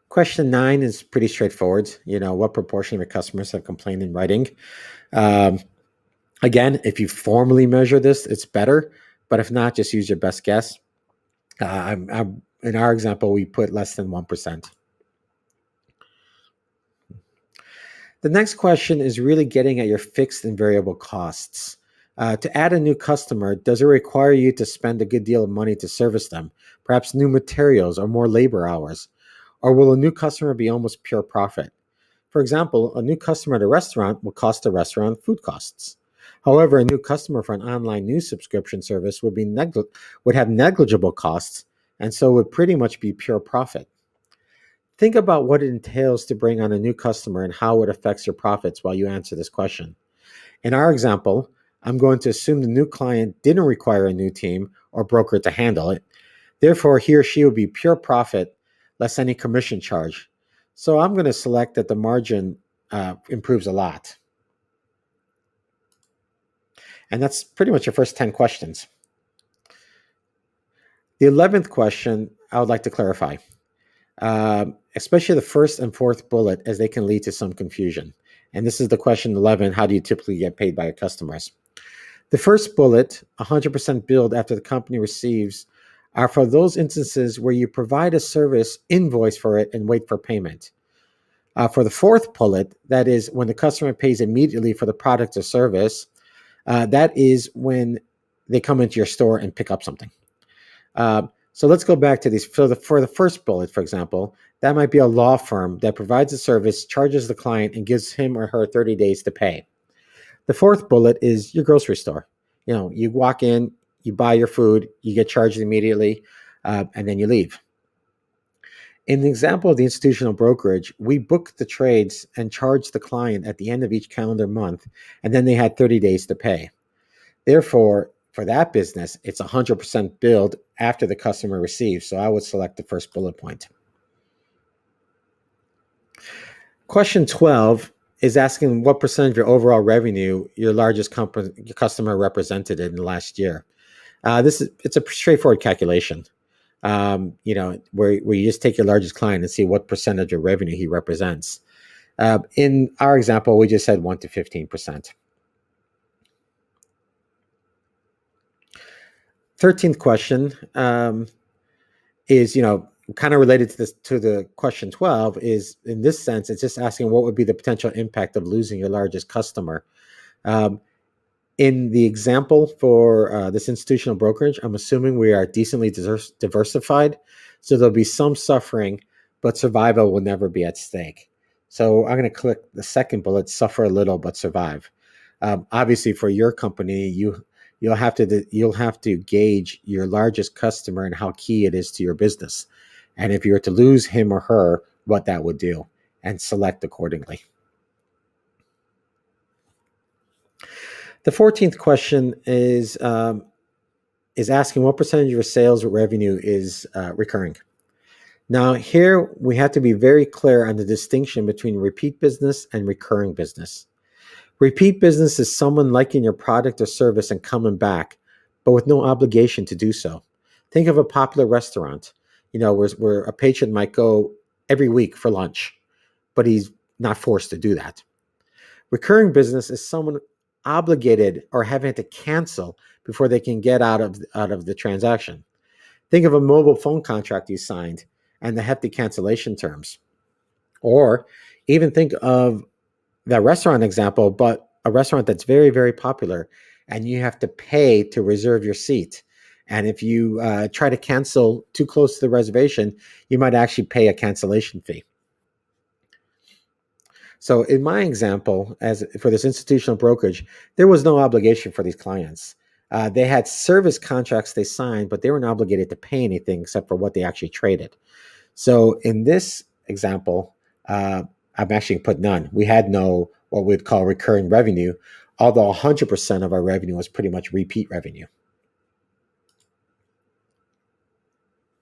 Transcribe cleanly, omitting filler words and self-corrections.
Question 9 is pretty straightforward. What proportion of your customers have complained in writing? Um, Again, if you formally measure this, it's better. But if not, just use your best guess. In our example, we put less than 1%. The next question is really getting at your fixed and variable costs. To add a new customer, does it require you to spend a good deal of money to service them, perhaps new materials or more labor hours? Or will a new customer be almost pure profit? For example, a new customer at a restaurant will cost the restaurant food costs. However, a new customer for an online news subscription service would have negligible costs and so would pretty much be pure profit. Think about what it entails to bring on a new customer and how it affects your profits while you answer this question. In our example, I'm going to assume the new client didn't require a new team or broker to handle it. Therefore, he or she will be pure profit, less any commission charge. So I'm going to select that the margin improves a lot. And that's pretty much your first 10 questions. The 11th question, I would like to clarify, especially the first and fourth bullet, as they can lead to some confusion. And this is the question 11: how do you typically get paid by your customers? The first bullet, 100% billed after the company receives, are for those instances where you provide a service, invoice for it, and wait for payment. For the fourth bullet, that is when the customer pays immediately for the product or service, that is when they come into your store and pick up something. So let's go back to these. For the first bullet, for example, that might be a law firm that provides a service, charges the client, and gives him or her 30 days to pay. The fourth bullet is your grocery store. You walk in, you buy your food, you get charged immediately, and then you leave. In the example of the institutional brokerage, we book the trades and charge the client at the end of each calendar month, and then they had 30 days to pay. Therefore, for that business, it's 100% billed after the customer receives. So I would select the first bullet point. Question 12 is asking what percentage of your overall revenue your largest customer represented in the last year. It's a straightforward calculation. Where you just take your largest client and see what percentage of revenue he represents. In our example, we just said 1 to 15%. 13th question is, kind of related to the question 12 is, in this sense, it's just asking what would be the potential impact of losing your largest customer. In the example for this institutional brokerage, I'm assuming we are decently diversified, so there'll be some suffering, but survival will never be at stake. So I'm going to click the second bullet, suffer a little but survive. Obviously, for your company, you'll have to gauge your largest customer and how key it is to your business, and if you were to lose him or her, what that would do, and select accordingly. The 14th question is asking what percentage of your sales revenue is recurring. Now, here we have to be very clear on the distinction between repeat business and recurring business. Repeat business is someone liking your product or service and coming back, but with no obligation to do so. Think of a popular restaurant, where a patron might go every week for lunch, but he's not forced to do that. Recurring business is someone obligated or having to cancel before they can get out of the transaction. Think of a mobile phone contract you signed and the hefty cancellation terms. Or even think of that restaurant example, but a restaurant that's very, very popular and you have to pay to reserve your seat. And if you try to cancel too close to the reservation, you might actually pay a cancellation fee. So in my example, as for this institutional brokerage, there was no obligation for these clients. They had service contracts they signed, but they weren't obligated to pay anything except for what they actually traded. So in this example, I've actually put none. We had no what we'd call recurring revenue, although 100% of our revenue was pretty much repeat revenue.